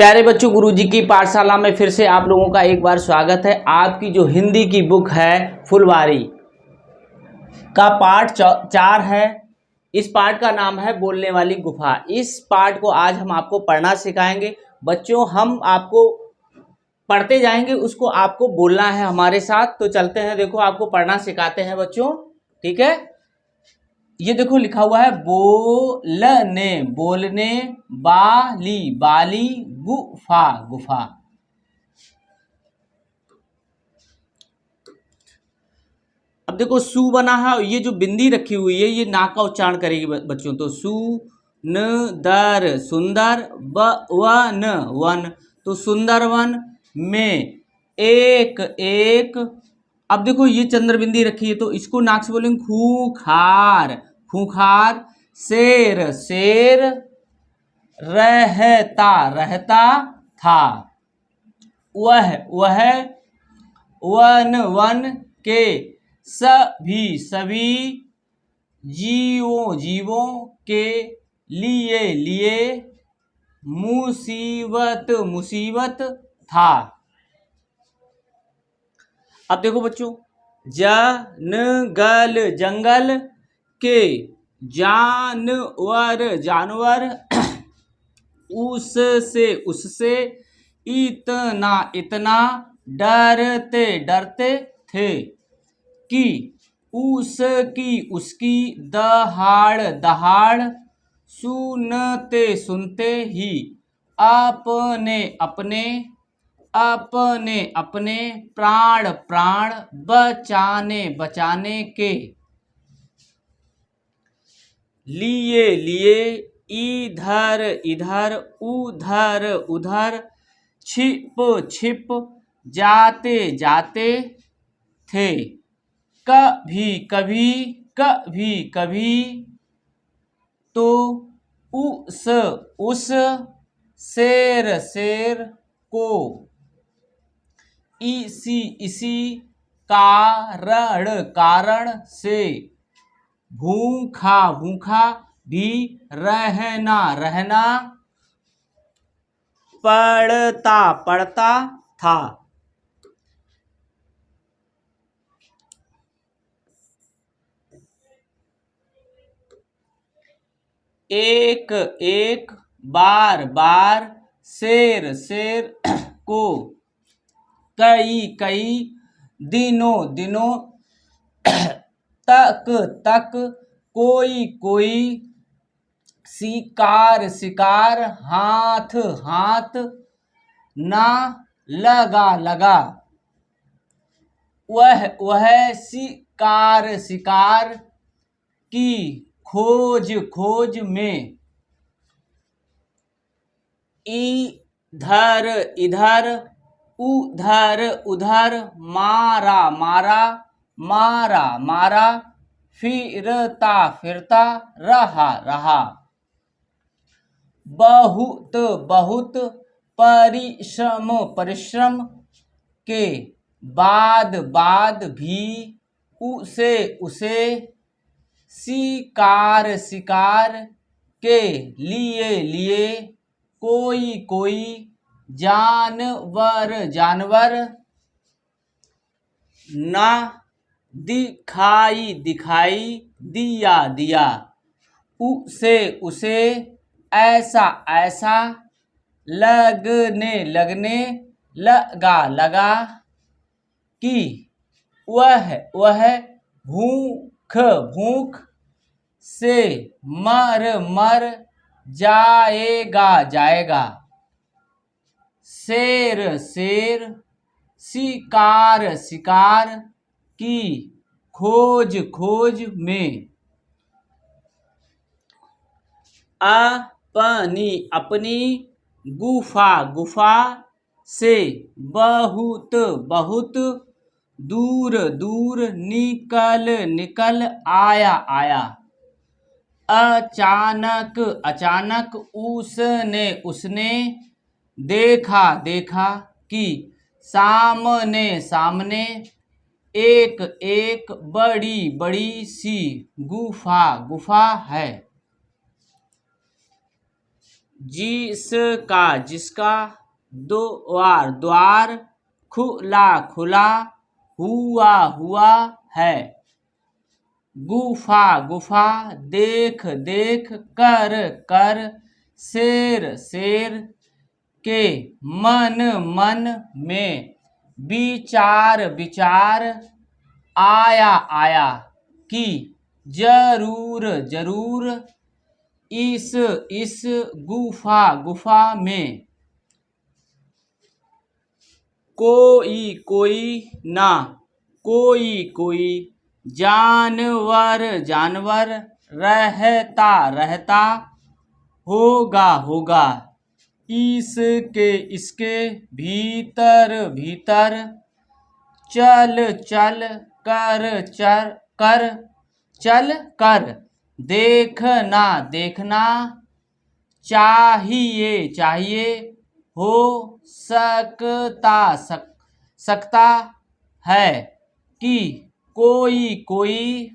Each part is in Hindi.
प्यारे बच्चों, गुरुजी की पाठशाला में फिर से आप लोगों का एक बार स्वागत है। आपकी जो हिंदी की बुक है फुलवारी का पाठ 4 है। इस पाठ का नाम है बोलने वाली गुफा। इस पाठ को आज हम आपको पढ़ना सिखाएंगे। बच्चों, हम आपको पढ़ते जाएंगे, उसको आपको बोलना है हमारे साथ। तो चलते हैं, देखो आपको पढ़ना सिखाते हैं बच्चों, ठीक है। ये देखो लिखा हुआ है बोलने, बोलने बाली, बाली गुफा, गुफा। अब देखो सु बना है, ये जो बिंदी रखी हुई है ये नाक का उच्चारण करेगी बच्चों। तो सु न दर, सुंदर, वन, वन, तो सुंदर वन में एक, एक। अब देखो ये चंद्र बिंदी रखी है, तो इसको नाक से बोलेंगे खूंखार, खूंखार। शेर, शेर, रहता, रहता था। वह, वह, वन, वन के सभी, सभी जीवों, जीवों के लिए, लिए मुसीबत, मुसीबत था। अब देखो बच्चों, जनगल, जंगल के जानवर, जानवर उससे, उससे इतना, इतना डरते, डरते थे कि उसकी, उसकी दहाड़, दहाड़ सुनते, सुनते ही अपने, अपने, अपने, अपने प्राण, प्राण बचाने, बचाने के लिए, लिए इधर, इधर, उधर, उधर छिप, छिप जाते, जाते थे। कभी, कभी, कभी, कभी तो उस शेर, शेर को इसी, इसी कारण, कारण से भूखा, भूखा भी रहना, रहना पड़ता, पड़ता था। एक, एक बार, बार शेर, शेर को कई, कई दिनों, दिनों तक, तक कोई, कोई शिकार, शिकार हाथ, हाथ ना लगा, लगा। वह शिकार, शिकार की खोज, खोज में इधर, इधर, उधर, उधर मारा, मारा, मारा, मारा फिरता, फिरता रहा, रहा। बहुत, बहुत परिश्रम, परिश्रम के बाद, बाद भी उसे, उसे शिकार, शिकार के लिए, लिए कोई, कोई जानवर, जानवर ना दिखाई, दिखाई दिया, दिया। उसे, उसे ऐसा, ऐसा लगने, लगने लगा, लगा कि वह भूख, भूख से मर, मर जाएगा, जाएगा। शेर, शेर शिकार, शिकार की खोज, खोज में अपनी, अपनी गुफा, गुफा से बहुत, बहुत दूर, दूर निकल, निकल आया, आया। अचानक, अचानक उसने, उसने देखा, देखा कि सामने, सामने एक, एक बड़ी, बड़ी सी गुफा, गुफा है। जिसका जिसका, द्वार द्वार, खुला खुला, हुआ हुआ है। गुफा गुफा, देख देख, कर कर, शेर शेर के, मन मन में, विचार विचार, आया आया, की, जरूर जरूर, इस गुफा गुफा में, कोई कोई ना, कोई कोई, जानवर जानवर, रहता रहता, होगा होगा, इसके इसके, भीतर भीतर, चल चल, कर चल कर, देखना देखना, चाहिए चाहिए, हो सकता है, कि, कोई कोई,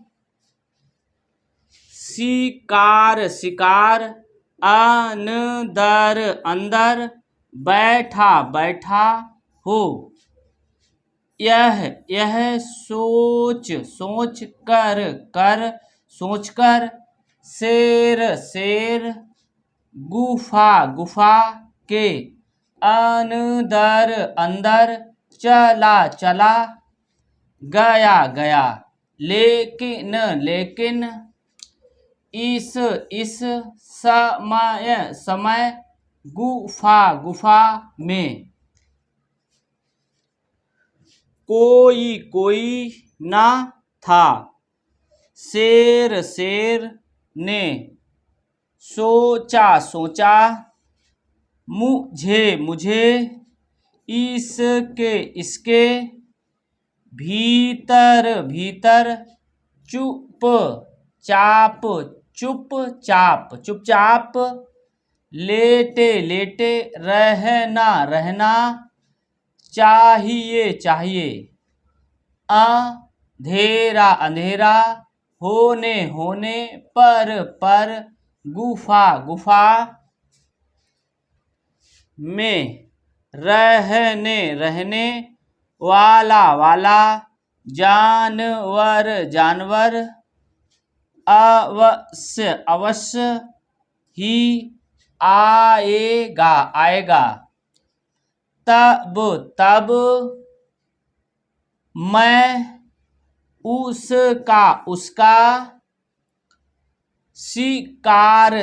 शिकार शिकार, अंदर अंदर, बैठा बैठा हो। यह सोच सोच कर सोच कर, शेर शेर, गुफा गुफा के, अंदर अंदर, चला चला, गया गया, लेकिन लेकिन, इस समय गुफा गुफा में, कोई कोई ना था। शेर शेर ने, सोचा सोचा, मुझे इसके भीतर भीतर, चुपचाप, लेटे लेटे, रहना चाहिए, अंधेरा अंधेरा, होने पर, गुफा में, रहने वाला, जानवर, अवश्य ही, आएगा, तब मैं उसका शिकार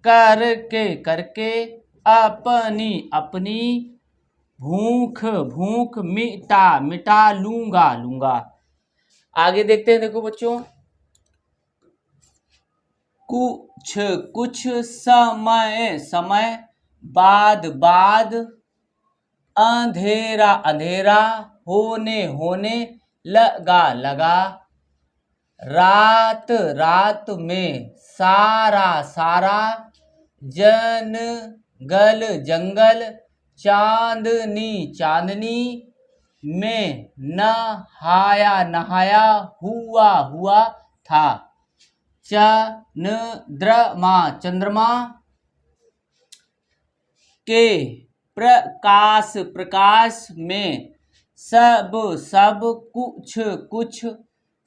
करके, अपनी भूख मिटा लूंगा। आगे देखते हैं, देखो बच्चों, कुछ समय बाद, अंधेरा होने लगा, रात में, सारा जंगल, चांदनी में, नहाया हुआ था। चंद्रमा के प्रकाश में, सब कुछ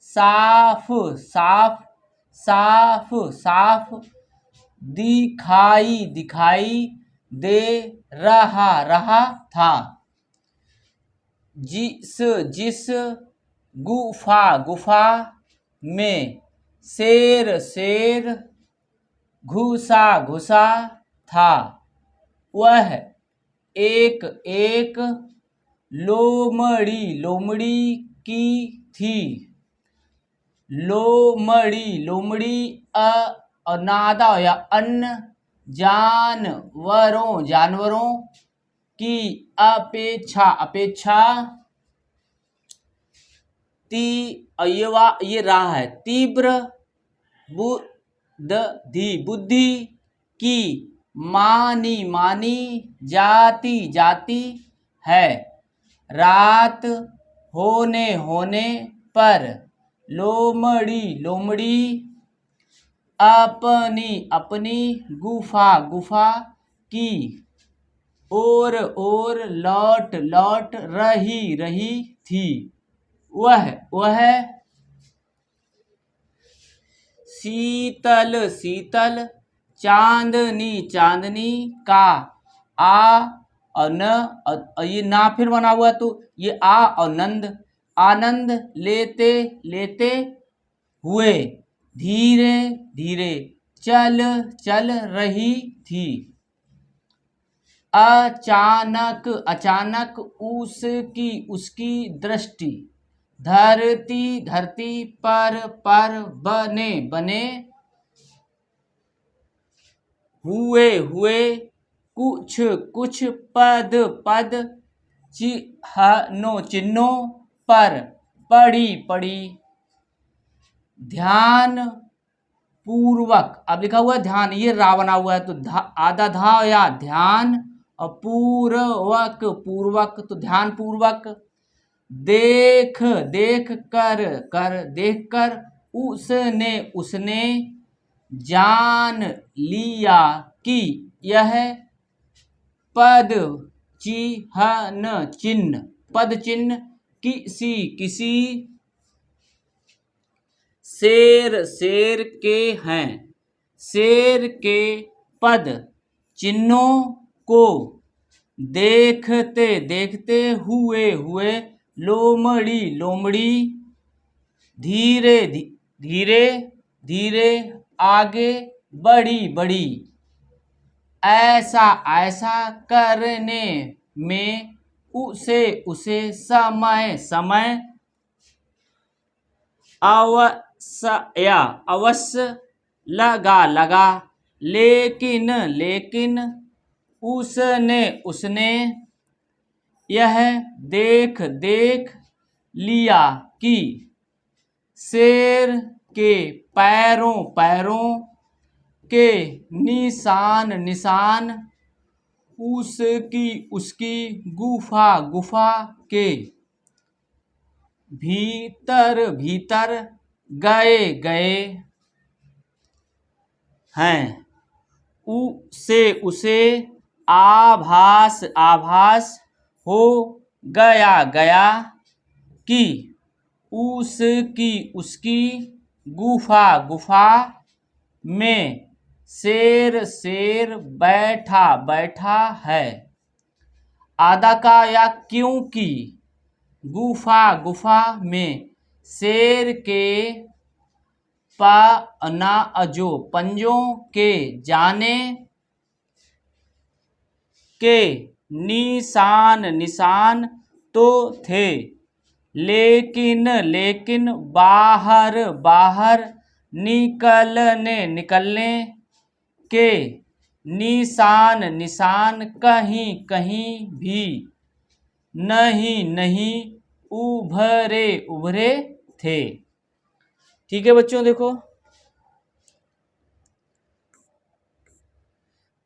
साफ दिखाई दे रहा था। जिस गुफा में, शेर घुसा था, वह एक लोमड़ी की थी। लोमड़ी अनादा या अन्य जानवरों की अपेक्षा ये रहा है, तीव्र बुद्धि की मानी जाती है। रात होने पर लोमड़ी अपनी अपनी गुफा गुफा की ओर लौट लौट रही रही थी। वह शीतल शीतल चांदनी चांदनी का और न ये ना फिर बना हुआ है, तो ये और आनंद लेते लेते हुए धीरे धीरे चल चल रही थी। अचानक अचानक उसकी दृष्टि धरती पर बने हुए कुछ पद चिन्हों पर पड़ी ध्यान पूर्वक। अब लिखा हुआ है ध्यान, ये रा बना हुआ है, तो आधा धा या ध्यान और पूर्वक तो ध्यान पूर्वक देख कर उसने जान लिया कि यह पद चिन्ह किसी शेर के हैं। शेर के पद चिन्हों को देखते देखते हुए लोमड़ी धीरे धीरे आगे बढ़ी। ऐसा करने में उसे समय अवश्य लगा, लेकिन उसने यह देख लिया कि शेर के पैरों के निशान उसकी गुफा के भीतर गए हैं। उसे आभास हो गया कि उसकी गुफा में शेर बैठा है। आधा का या क्योंकि गुफा में शेर के पंजों के जाने के निशान तो थे, लेकिन बाहर निकलने के निशान कहीं भी नहीं उभरे थे। ठीक है बच्चों, देखो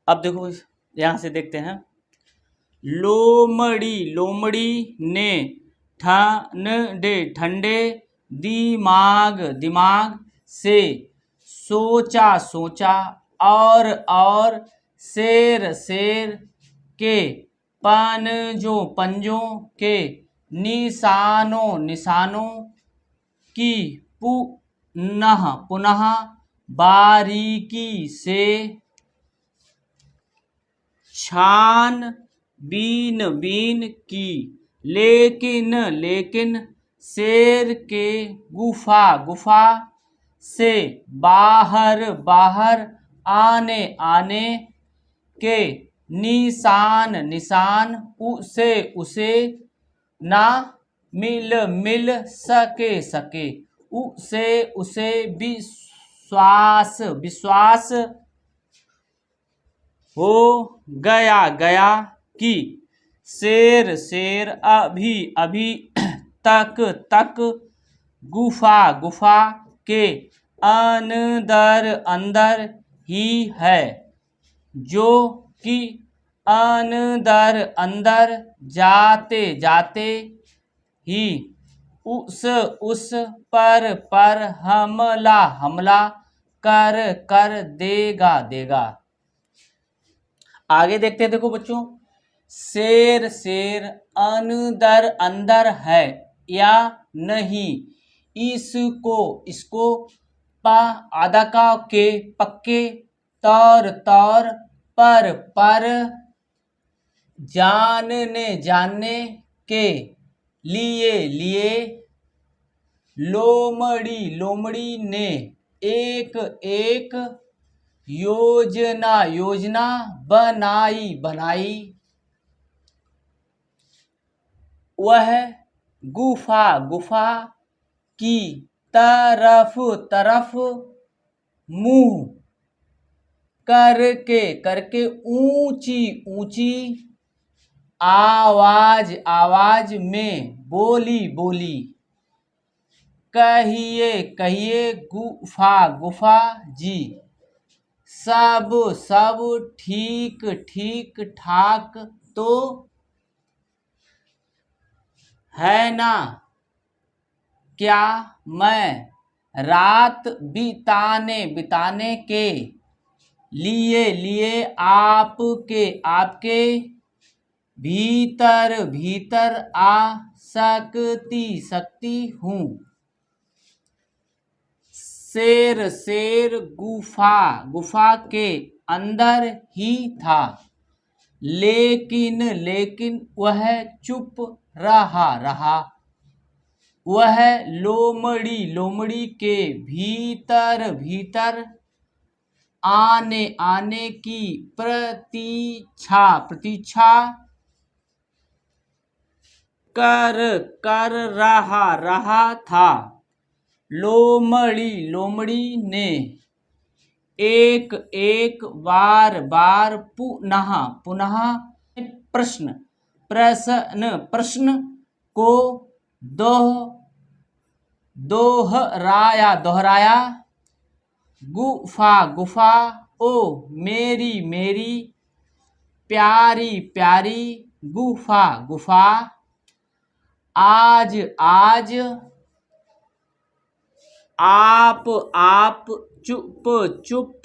अब देखो यहां से देखते हैं। लोमड़ी ने ठंडे दिमाग से सोचा और शेर के पंजों के निशानों की पुनः बारीकी से छानबीन की, लेकिन शेर के गुफा से बाहर आने के निशान उसे ना मिल सके। उसे विश्वास हो गया कि शेर अभी तक गुफा के अंदर ही है, जो कि अंदर जाते ही उस पर हमला कर कर देगा देगा। आगे देखते हैं, देखो बच्चों, शेर शेर अंदर अंदर है या नहीं, इसको इसको, पा आधा का के पक्के, तौर तौर पर जानने जानने के लिए लिए, लोमड़ी लोमड़ी ने एक एक योजना योजना बनाई बनाई, वह गुफा गुफा की तरफ तरफ मुंह करके करके ऊंची ऊंची आवाज आवाज में बोली बोली, कहिए कहिए गुफा गुफा जी, सब सब ठीक ठीक ठाक तो है ना, क्या मैं रात बिताने बिताने के लिए लिए आपके आपके भीतर भीतर आ सकती हूँ। शेर शेर गुफा गुफा के अंदर ही था, लेकिन लेकिन वह चुप रहा रहा, वह लोमड़ी लोमड़ी के भीतर भीतर आने आने की प्रतीक्षा प्रतीक्षा कर कर रहा था। लोमड़ी लोमड़ी ने एक एक बार बार पुनः पुनः प्रश्न प्रश्न प्रश्न को दोहराया दोहराया, गुफा गुफा ओ मेरी मेरी प्यारी प्यारी गुफा गुफा, आज आज आप चुप चुप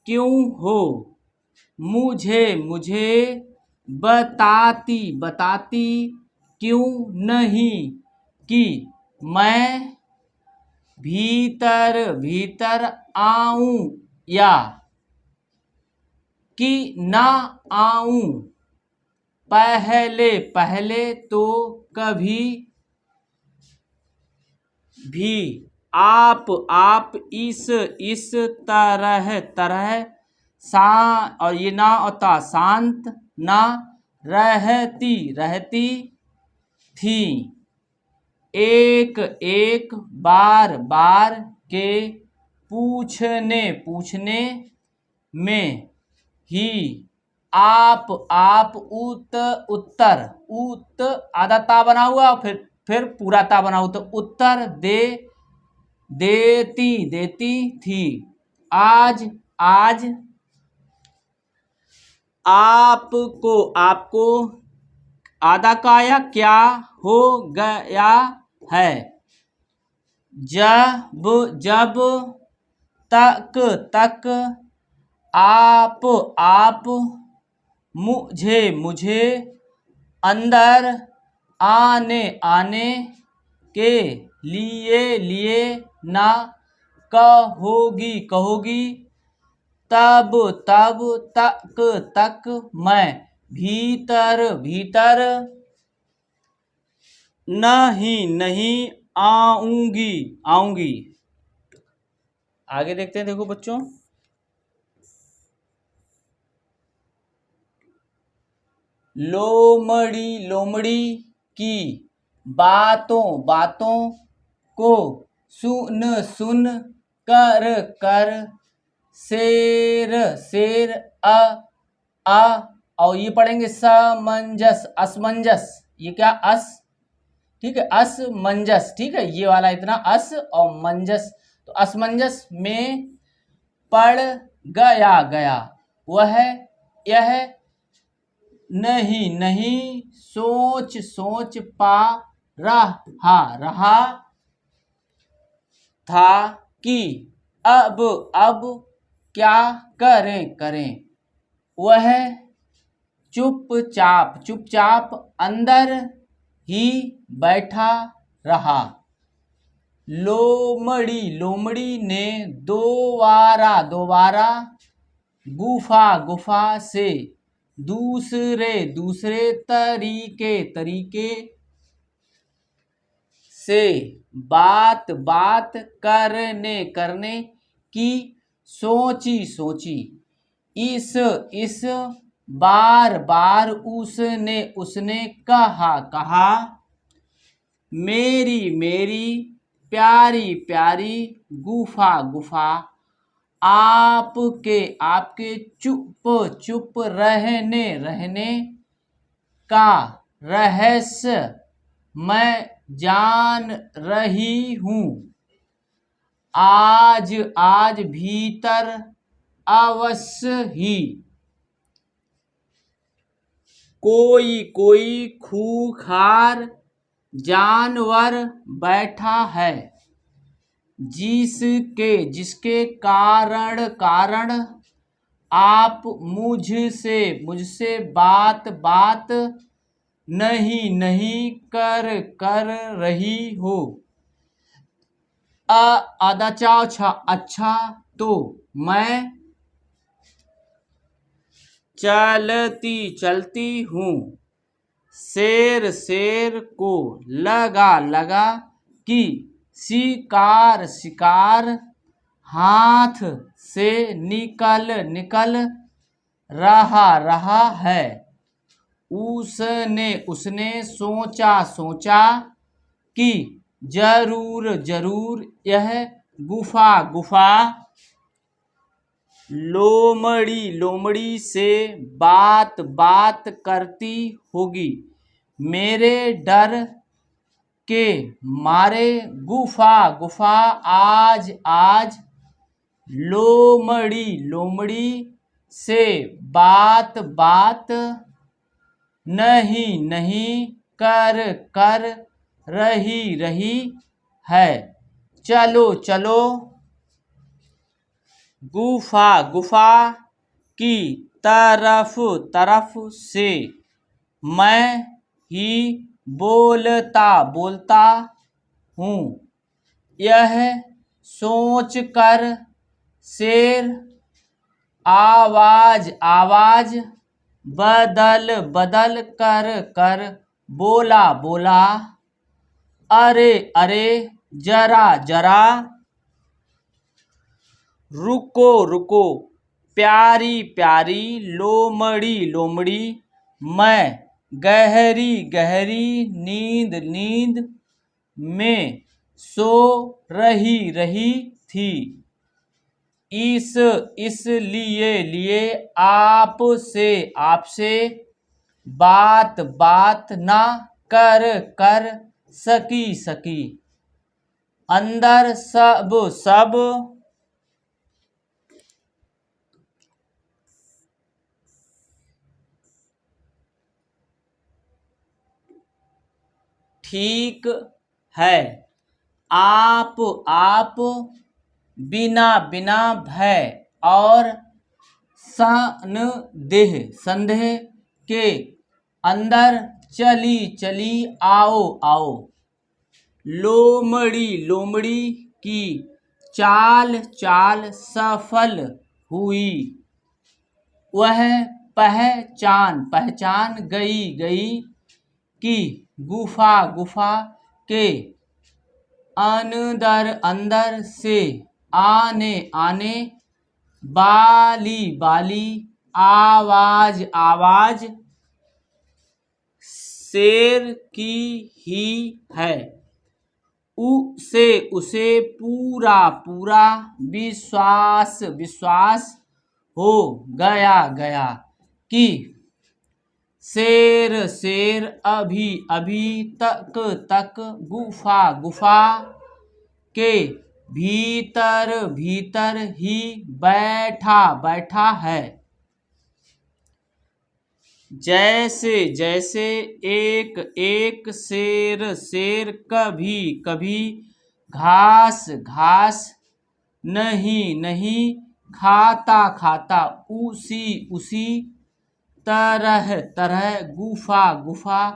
क्यों हो, मुझे मुझे बताती बताती क्यों नहीं कि मैं भीतर भीतर आऊं या कि ना आऊं, पहले पहले तो कभी भी आप इस तरह तरह और ये ना होता शांत ना रहती रहती थी, एक एक बार बार के पूछने पूछने में ही आप उत्तर आधा ता बना हुआ, फिर पूरा ता बना हुआ, तो उत्तर देती थी। आज आज आपको आधा काया क्या हो गया है, जब तक आप मुझे अंदर आने के लिए ना कहोगी, तब तक मैं भीतर नहीं आऊंगी। आगे देखते हैं, देखो बच्चों, लोमड़ी की बातों को सुन कर शेर और ये पढ़ेंगे समंजस असमंजस, ये क्या अस, ठीक है, असमंजस, ठीक है, ये वाला इतना अस और मंजस, तो असमंजस में पड़ गया, वह यह नहीं सोच पा रहा था कि अब क्या करें करें। वह चुपचाप अंदर ही बैठा रहा। लोमड़ी ने दोबारा गुफा से दूसरे तरीके से बात करने की सोची। इस बार उसने कहा मेरी प्यारी गुफा आपके चुप रहने का रहस्य मैं जान रही हूँ। आज भीतर अवश्य ही कोई खूंखार जानवर बैठा है, जिसके कारण आप मुझसे बात नहीं कर रही हो। अच्छा तो मैं चलती हूँ। शेर को लगा कि शिकार हाथ से निकल रहा है। उसने सोचा कि जरूर यह गुफा लोमड़ी से बात करती होगी। मेरे डर के मारे गुफा आज लोमड़ी से बात नहीं कर रही है। चलो गुफा की तरफ से मैं ही बोलता हूँ। यह सोचकर शेर आवाज बदल कर बोला अरे जरा रुको प्यारी लोमड़ी मैं गहरी नींद में सो रही थी। इसलिए आपसे बात ना कर सकी। अंदर सब ठीक है। आप बिना भय और संदेह के अंदर चली आओ। लोमड़ी की चाल सफल हुई। वह पहचान गई कि गुफा के अंदर से आने वाली आवाज शेर की ही है। उसे पूरा विश्वास हो गया कि शेर अभी तक गुफा के भीतर ही बैठा है। जैसे एक शेर कभी घास नहीं नहीं, खाता खाता, उसी उसी, तरह तरह, गुफा गुफा,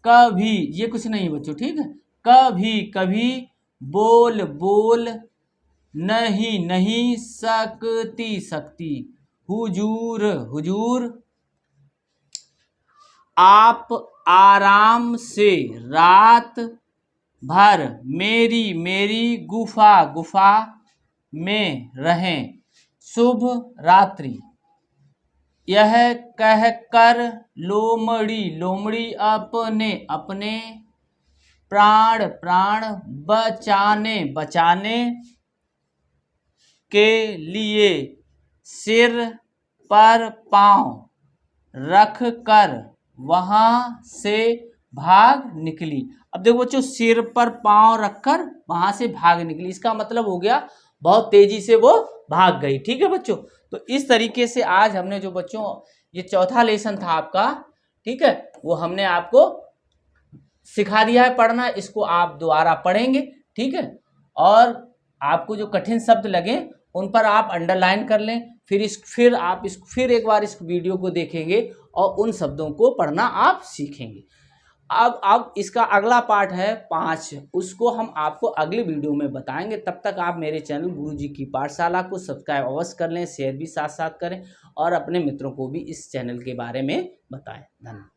कभी, ये कुछ नहीं बच्चों, ठीक है, कभी कभी, बोल बोल, नहीं नहीं, सकती सकती, हुजूर हुजूर, आप आराम से रात भर मेरी मेरी गुफा गुफा में रहें, शुभ रात्रि। यह कहकर लोमड़ी लोमड़ी अपने अपने प्राण प्राण बचाने बचाने के लिए सिर पर पांव रख कर वहां से भाग निकली। अब देखो बच्चों, सिर पर पांव रखकर वहां से भाग निकली, इसका मतलब हो गया बहुत तेजी से वो भाग गई। ठीक है बच्चों, तो इस तरीके से आज हमने जो बच्चों ये चौथा लेसन था आपका, ठीक है, वो हमने आपको सिखा दिया है पढ़ना। इसको आप दोबारा पढ़ेंगे, ठीक है, और आपको जो कठिन शब्द लगे उन पर आप अंडरलाइन कर लें, फिर एक बार इस वीडियो को देखेंगे और उन शब्दों को पढ़ना आप सीखेंगे। अब इसका अगला पार्ट है 5, उसको हम आपको अगले वीडियो में बताएंगे। तब तक आप मेरे चैनल गुरुजी की पाठशाला को सब्सक्राइब अवश्य कर लें, शेयर भी साथ साथ करें और अपने मित्रों को भी इस चैनल के बारे में बताएं। धन्यवाद।